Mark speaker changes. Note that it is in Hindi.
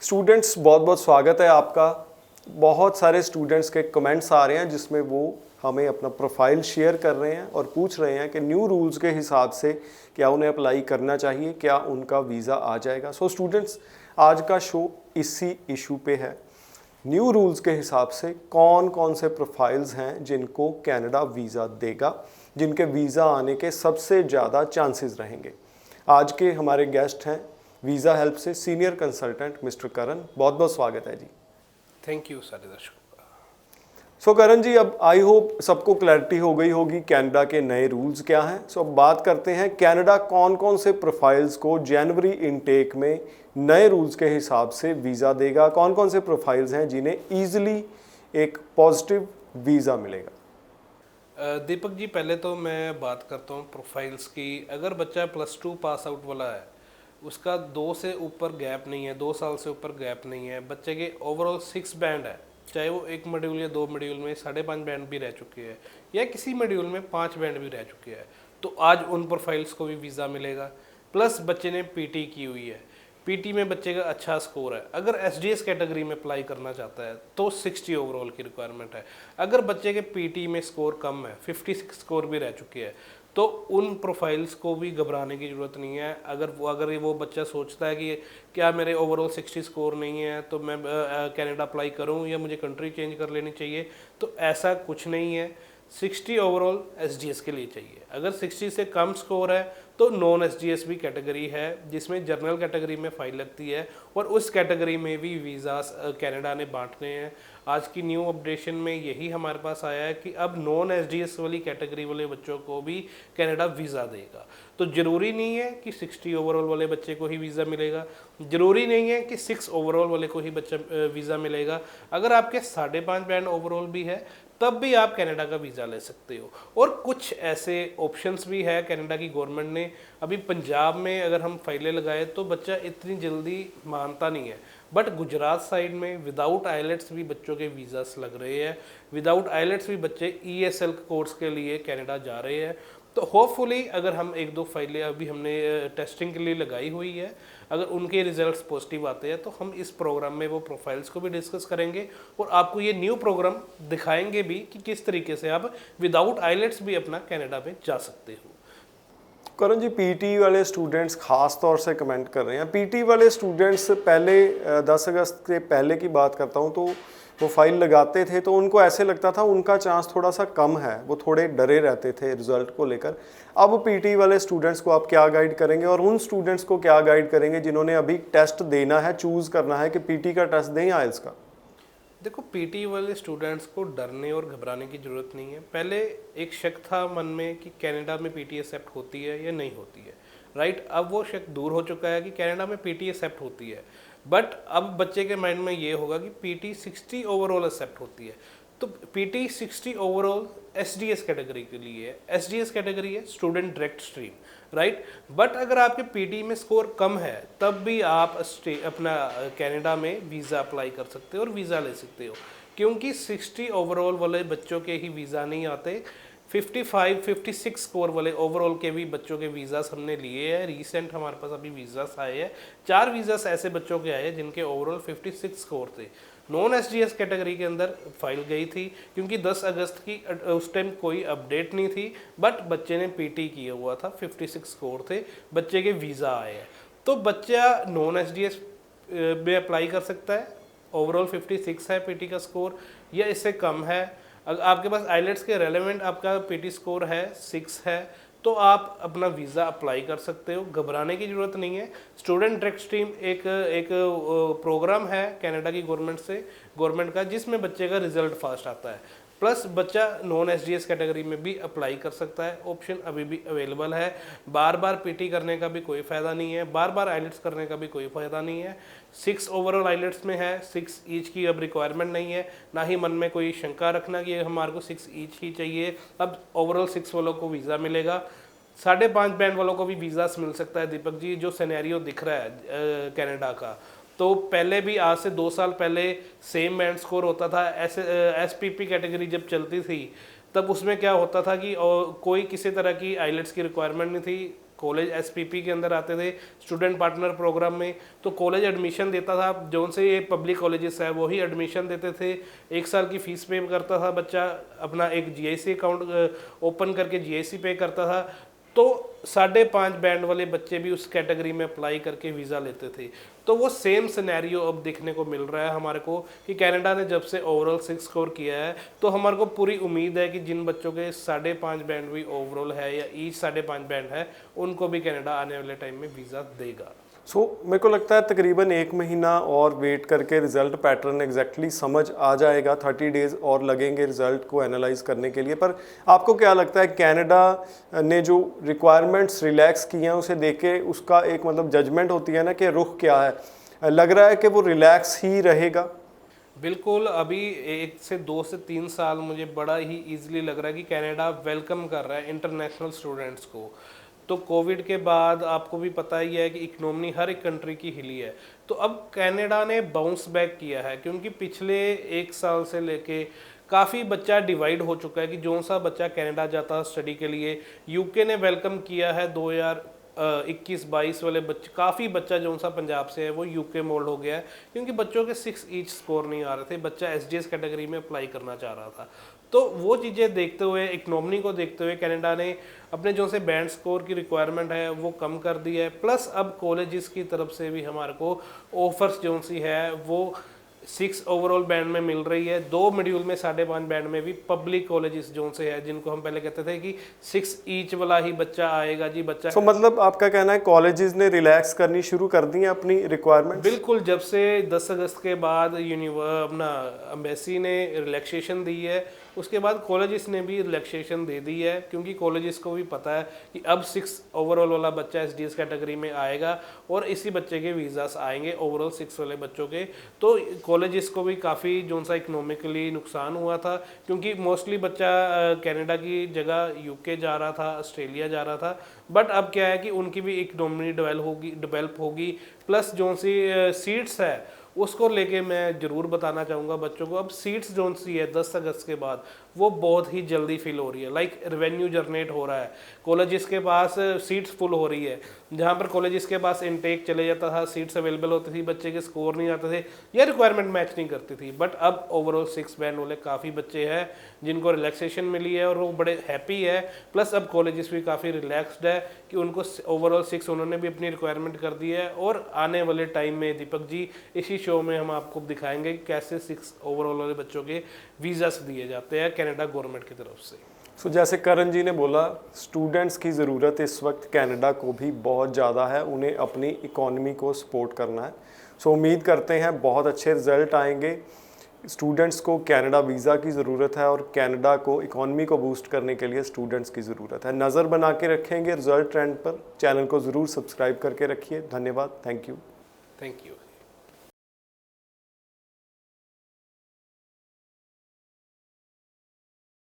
Speaker 1: स्टूडेंट्स, बहुत बहुत स्वागत है आपका। बहुत सारे स्टूडेंट्स के कमेंट्स आ रहे हैं जिसमें वो हमें अपना प्रोफाइल शेयर कर रहे हैं और पूछ रहे हैं कि न्यू रूल्स के हिसाब से क्या उन्हें अप्लाई करना चाहिए, क्या उनका वीज़ा आ जाएगा। सो स्टूडेंट्स, आज का शो इसी इशू पे है। न्यू रूल्स के हिसाब से कौन कौन से प्रोफाइल्स हैं जिनको कनाडा वीज़ा देगा, जिनके वीज़ा आने के सबसे ज़्यादा चांसेस रहेंगे। आज के हमारे गेस्ट हैं वीज़ा हेल्प से सीनियर कंसल्टेंट मिस्टर करण। बहुत बहुत स्वागत है जी।
Speaker 2: थैंक यू सारे दर्शकों का।
Speaker 1: सो करण जी, अब आई होप सबको क्लैरिटी हो गई होगी कनाडा के नए रूल्स क्या हैं। सो अब बात करते हैं कनाडा कौन कौन से प्रोफाइल्स को जनवरी इनटेक में नए रूल्स के हिसाब से वीज़ा देगा, कौन कौन से प्रोफाइल्स हैं जिन्हें ईजिली एक पॉजिटिव वीज़ा मिलेगा।
Speaker 2: दीपक जी, पहले तो मैं बात करता हूँ प्रोफाइल्स की। अगर बच्चा +2 पास आउट वाला है, उसका 2 से ऊपर गैप नहीं है, 2 साल से ऊपर गैप नहीं है, बच्चे के ओवरऑल 6 बैंड है, चाहे वो 1 मॉड्यूल या 2 मॉड्यूल में 5.5 बैंड भी रह चुके हैं या किसी मॉड्यूल में 5 बैंड भी रह चुके हैं, तो आज उन प्रोफाइल्स को भी वीज़ा मिलेगा। प्लस बच्चे ने पीटी की हुई है, पीटी में बच्चे का अच्छा स्कोर है। अगर एसडीएस कैटेगरी में अप्लाई करना चाहता है तो 60 ओवरऑल की रिक्वायरमेंट है। अगर बच्चे के पीटी में स्कोर कम है, 56 स्कोर भी रह चुके हैं, तो उन प्रोफाइल्स को भी घबराने की ज़रूरत नहीं है। अगर वो बच्चा सोचता है कि क्या मेरे ओवरऑल 60 स्कोर नहीं है तो मैं कनाडा अप्लाई करूं या मुझे कंट्री चेंज कर लेनी चाहिए, तो ऐसा कुछ नहीं है। 60 ओवरऑल एसडीएस के लिए चाहिए। अगर 60 से कम स्कोर है तो नॉन एसडीएस भी कैटेगरी है जिसमें जनरल कैटेगरी में फाइल लगती है और उस कैटेगरी में भी वीज़ा कनाडा ने बांटने हैं। आज की न्यू अपडेशन में यही हमारे पास आया है कि अब नॉन एसडीएस वाली कैटेगरी वाले बच्चों को भी कनाडा वीज़ा देगा। तो ज़रूरी नहीं है कि 60 ओवरऑल वाले बच्चे को ही वीज़ा मिलेगा, ज़रूरी नहीं है कि 6 ओवरऑल वाले को ही बच्चा वीज़ा मिलेगा। अगर आपके 5.5 बैंड ओवरऑल भी है तब भी आप कनाडा का वीज़ा ले सकते हो। और कुछ ऐसे ऑप्शंस भी है कनाडा की गवर्नमेंट ने। अभी पंजाब में अगर हम फाइलें लगाए तो बच्चा इतनी जल्दी मानता नहीं है, बट गुजरात साइड में विदाउट आइलेट्स भी बच्चों के वीज़ास लग रहे हैं। विदाउट आइलेट्स भी बच्चे ईएसएल कोर्स के लिए कनाडा जा रहे हैं। तो होपफुली अगर हम 1-2 फाइलें अभी हमने टेस्टिंग के लिए लगाई हुई है, अगर उनके रिजल्ट्स पॉजिटिव आते हैं तो हम इस प्रोग्राम में वो प्रोफाइल्स को भी डिस्कस करेंगे और आपको ये न्यू प्रोग्राम दिखाएंगे भी कि किस तरीके से आप विदाउट आइलेट्स भी अपना कनाडा में जा सकते हो।
Speaker 1: करण जी, पीटी वाले स्टूडेंट्स खास तौर से कमेंट कर रहे हैं। पीटी वाले स्टूडेंट्स पहले 10 अगस्त के पहले की बात करता हूं तो वो फाइल लगाते थे तो उनको ऐसे लगता था उनका चांस थोड़ा सा कम है, वो थोड़े डरे रहते थे रिजल्ट को लेकर। अब पीटी वाले स्टूडेंट्स को आप क्या गाइड करेंगे और उन स्टूडेंट्स को क्या गाइड करेंगे जिन्होंने अभी टेस्ट देना है, चूज़ करना है कि पीटी का टेस्ट दें या आइल्स का?
Speaker 2: देखो, पीटी वाले स्टूडेंट्स को डरने और घबराने की ज़रूरत नहीं है। पहले एक शक था मन में कि कनाडा में पीटी एक्सेप्ट होती है या नहीं होती है, राइट। अब वो शक दूर हो चुका है कि कनाडा में पीटी एक्सेप्ट होती है। बट अब बच्चे के माइंड में ये होगा कि पीटी 60 ओवरऑल एक्सेप्ट होती है। तो पीटी 60 ओवरऑल एसडीएस कैटेगरी के लिए है। एसडीएस कैटेगरी है student direct stream, right. But अगर आपके पीटी में स्कोर कम है तब भी आप अपना कनाडा में वीज़ा अप्लाई कर सकते हो और वीज़ा ले सकते हो, क्योंकि 60 ओवरऑल वाले बच्चों के ही वीज़ा नहीं आते। 55-56 स्कोर वाले ओवरऑल के भी बच्चों के वीज़ास हमने लिए हैं। रीसेंट हमारे पास अभी वीज़ास आए हैं, 4 वीज़ास ऐसे बच्चों के आए हैं जिनके ओवरऑल 56 स्कोर थे। नॉन एसडीएस कैटेगरी के अंदर फाइल गई थी क्योंकि 10 अगस्त की उस टाइम कोई अपडेट नहीं थी, बट बच्चे ने पीटी किया हुआ था, 56 स्कोर थे, बच्चे के वीज़ा आए हैं। तो बच्चा नॉन एसडीएस में अप्लाई कर सकता है। ओवरऑल 56 है पीटी का स्कोर या इससे कम है। अगर आपके पास आइलेट्स के रेलेवेंट आपका पीटी स्कोर है 6 है तो आप अपना वीज़ा अप्लाई कर सकते हो। घबराने की ज़रूरत नहीं है। स्टूडेंट डायरेक्ट स्ट्रीम एक प्रोग्राम है कनाडा की गवर्नमेंट का जिसमें बच्चे का रिजल्ट फास्ट आता है। प्लस बच्चा नॉन एसडीएस कैटेगरी में भी अप्लाई कर सकता है, ऑप्शन अभी भी अवेलेबल है। बार बार पीटी करने का भी कोई फ़ायदा नहीं है, बार बार आइलेट्स करने का भी कोई फ़ायदा नहीं है। 6 ओवरऑल आइलेट्स में है, 6 ईच की अब रिक्वायरमेंट नहीं है। ना ही मन में कोई शंका रखना कि हमारे को 6 ईच ही चाहिए। अब ओवरऑल 6 वालों को वीज़ा मिलेगा, 5.5 बैंड वालों को भी वीज़ा मिल सकता है। दीपक जी, जो सिनेरियो दिख रहा है कनाडा का, तो पहले भी आज से 2 साल पहले सेम बैंड स्कोर होता था। एसपीपी कैटेगरी जब चलती थी तब उसमें क्या होता था कि कोई किसी तरह की आइलेट्स की रिक्वायरमेंट नहीं थी, कॉलेज एसपीपी के अंदर आते थे, स्टूडेंट पार्टनर प्रोग्राम में, तो कॉलेज एडमिशन देता था, जो से ये पब्लिक कॉलेजेस है वही एडमिशन देते थे, 1 साल की फीस पे करता था बच्चा, अपना एक जीआईसी अकाउंट ओपन करके जीआईसी पे करता था, तो 5.5 बैंड वाले बच्चे भी उस कैटेगरी में अप्लाई करके वीज़ा लेते थे। तो वो सेम सिनेरियो अब देखने को मिल रहा है हमारे को कि कनाडा ने जब से ओवरऑल 6 स्कोर किया है, तो हमारे को पूरी उम्मीद है कि जिन बच्चों के 5.5 बैंड भी ओवरऑल है या ईच 5.5 बैंड है, उनको भी कनाडा आने वाले टाइम में वीज़ा देगा।
Speaker 1: मेरे को लगता है तकरीबन 1 महीना और वेट करके रिजल्ट पैटर्न एग्जैक्टली समझ आ जाएगा, 30 डेज और लगेंगे रिजल्ट को एनालाइज करने के लिए। पर आपको क्या लगता है कनाडा ने जो रिक्वायरमेंट्स रिलैक्स की हैं उसे देख के उसका एक मतलब जजमेंट होती है ना कि रुख क्या है, लग रहा है कि वो रिलैक्स ही रहेगा?
Speaker 2: बिल्कुल, अभी 1 से 2 से 3 साल मुझे बड़ा ही ईजिली लग रहा है कि कनाडा वेलकम कर रहा है इंटरनेशनल स्टूडेंट्स को। तो कोविड के बाद आपको भी पता ही है कि इकोनॉमी हर एक कंट्री की हिली है, तो अब कनाडा ने बाउंस बैक किया है, क्योंकि पिछले 1 साल से लेके काफ़ी बच्चा डिवाइड हो चुका है कि जो सा बच्चा कनाडा जाता है स्टडी के लिए, यूके ने वेलकम किया है 2021-22 वाले बच्चे, काफ़ी बच्चा जो सा पंजाब से है वो यूके मोल्ड हो गया है, क्योंकि बच्चों के 6 ईच स्कोर नहीं आ रहे थे, बच्चा एसडीएस कैटेगरी में अप्लाई करना चाह रहा था। तो वो चीज़ें देखते हुए, इकनॉमी को देखते हुए कनाडा ने अपने जो से बैंड स्कोर की रिक्वायरमेंट है वो कम कर दी है, प्लस अब कॉलेजेस की तरफ से भी हमारे को ऑफर्स जो सी है वो 6 ओवरऑल बैंड में मिल रही है, 2 मॉड्यूल में 5.5 बैंड में भी पब्लिक कॉलेजेस जो से है, जिनको हम पहले कहते थे कि 6 ईच वाला ही बच्चा आएगा जी बच्चा।
Speaker 1: तो मतलब आपका कहना है कॉलेजेस ने रिलैक्स करनी शुरू कर दी है अपनी रिक्वायरमेंट?
Speaker 2: बिल्कुल, जब से 10 अगस्त के बाद अपना एम्बेसी ने रिलैक्सेशन दी है, उसके बाद कॉलेजेस ने भी रिलैक्सेशन दे दी है, क्योंकि कॉलेजेस को भी पता है कि अब 6 ओवरऑल वाला बच्चा एसडीएस कैटेगरी में आएगा और इसी बच्चे के वीज़ास आएंगे ओवरऑल 6 वाले बच्चों के। तो कॉलेजेस को भी काफ़ी जो सा इकोनॉमिकली नुकसान हुआ था, क्योंकि मोस्टली बच्चा कनाडा की जगह यूके जा रहा था, ऑस्ट्रेलिया जा रहा था, बट अब क्या है कि उनकी भी इकोनॉमी डेवलप होगी, प्लस जो सी सीट्स है उसको लेके मैं ज़रूर बताना चाहूँगा बच्चों को, अब सीट्स जो सी है 10 अगस्त के बाद वो बहुत ही जल्दी फिल हो रही है, लाइक रेवेन्यू जनरेट हो रहा है, कॉलेजेस के पास सीट्स फुल हो रही है, जहाँ पर कॉलेजेस के पास इनटेक चले जाता था, सीट्स अवेलेबल होती थी, बच्चे के स्कोर नहीं आते थे या रिक्वायरमेंट मैच नहीं करती थी, बट अब ओवरऑल 6 बैंड वाले काफ़ी बच्चे हैं जिनको रिलैक्सेशन मिली है और वो बड़े हैप्पी है, प्लस अब कॉलेजेस भी काफ़ी रिलैक्सड है कि उनको ओवरऑल 6 उन्होंने भी अपनी रिक्वायरमेंट कर दी है। और आने वाले टाइम में दीपक जी इसी शो में हम आपको दिखाएंगे कि कैसे 6 ओवरऑल वाले बच्चों के वीज़ास दिए जाते हैं कनाडा गवर्नमेंट की तरफ से।
Speaker 1: जैसे करण जी ने बोला, स्टूडेंट्स की ज़रूरत इस वक्त कनाडा को भी बहुत ज़्यादा है, उन्हें अपनी इकॉनमी को सपोर्ट करना है। उम्मीद करते हैं बहुत अच्छे रिजल्ट आएंगे। स्टूडेंट्स को कनाडा वीज़ा की ज़रूरत है और कनाडा को इकॉनमी को बूस्ट करने के लिए स्टूडेंट्स की ज़रूरत है। नज़र बना के रखेंगे रिजल्ट ट्रेंड पर। चैनल को ज़रूर सब्सक्राइब करके रखिए। धन्यवाद। Thank you.